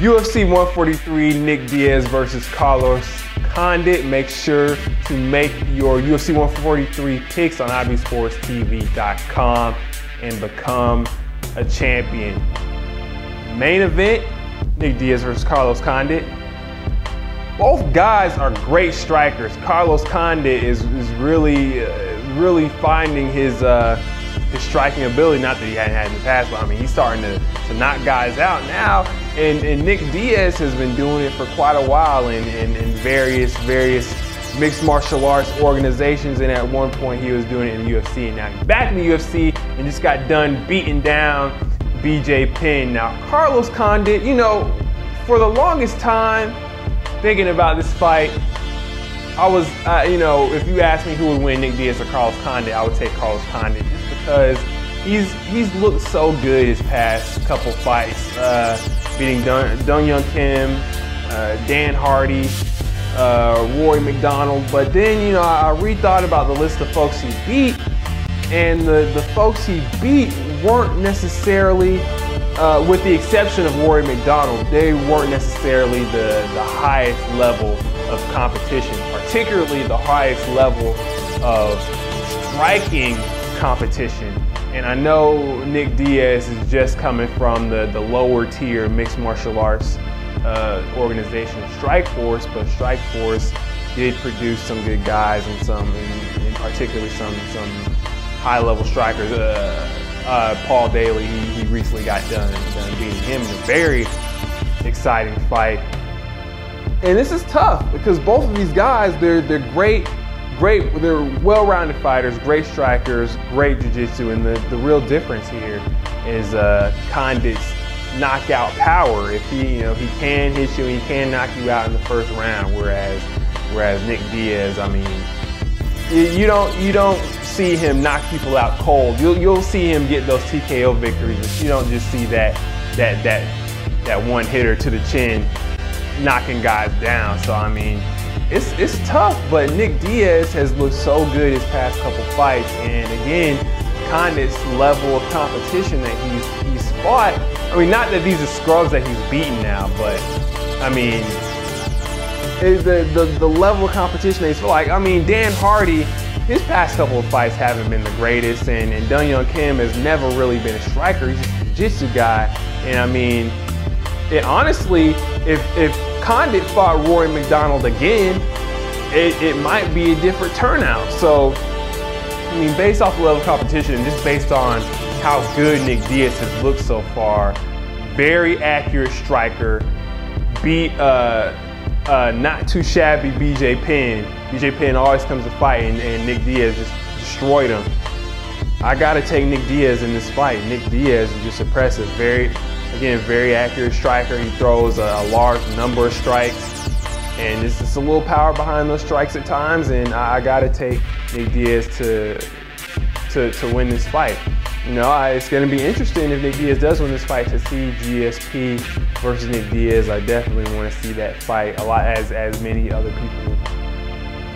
UFC 143, Nick Diaz versus Carlos Condit. Make sure to make your UFC 143 picks on ibsportstv.com and become a champion. Main event, Nick Diaz versus Carlos Condit. Both guys are great strikers. Carlos Condit is really finding his striking ability. Not that he hadn't had in the past, but I mean, he's starting to knock guys out now. And Nick Diaz has been doing it for quite a while in various mixed martial arts organizations. And at one point, he was doing it in the UFC. And now he's back in the UFC and just got done beating down BJ Penn. Now, Carlos Condit, you know, for the longest time, thinking about this fight, I was, you know, if you asked me who would win, Nick Diaz or Carlos Condit, I would take Carlos Condit just because he's looked so good his past couple fights, beating Dong Hyun Kim, Dan Hardy, Rory McDonald. But then, you know, I rethought about the list of folks he beat, and the folks he beat weren't necessarily, with the exception of Rory McDonald, they weren't necessarily the highest level of competition, particularly the highest level of striking competition. And I know Nick Diaz is just coming from the lower tier mixed martial arts organization, Strikeforce, but Strikeforce did produce some good guys and particularly some high level strikers. Paul Daly, he recently got done beating him in a very exciting fight. And this is tough because both of these guys, they're great, they're well-rounded fighters, great strikers, great jiu-jitsu, and the real difference here is Condit's knockout power. If he can hit you and he can knock you out in the first round, whereas Nick Diaz, I mean, you don't see him knock people out cold. You'll see him get those TKO victories, but you don't just see that one hitter to the chin knocking guys down. So I mean, it's tough, but Nick Diaz has looked so good his past couple fights, and again, Condit's level of competition that he's fought. I mean, not that these are scrubs that he's beaten now, but I mean, the level of competition that he's fought. Like, I mean, Dan Hardy, his past couple of fights haven't been the greatest, and Dong Hyun Kim has never really been a striker. He's just a jiu-jitsu guy, and I mean, honestly, if Condit fought Rory McDonald again, it might be a different turnout. So, I mean, based off the level of competition and just based on how good Nick Diaz has looked so far, very accurate striker, beat not too shabby BJ Penn. BJ Penn always comes to fight, and Nick Diaz just destroyed him. I gotta take Nick Diaz in this fight. Nick Diaz is just impressive. Very accurate striker. He throws a large number of strikes, and there's just a little power behind those strikes at times, and I gotta take Nick Diaz to win this fight. You know, it's gonna be interesting if Nick Diaz does win this fight to see GSP versus Nick Diaz. I definitely wanna see that fight a lot, as many other people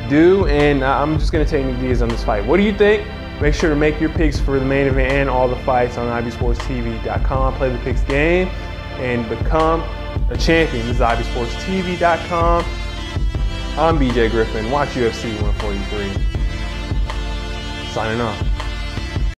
do, and I'm just gonna take Nick Diaz on this fight. What do you think? Make sure to make your picks for the main event and all the fights on ibsportstv.com. Play the picks game and become a champion. This is ibsportstv.com. I'm BJ Griffin. Watch UFC 143. Signing off.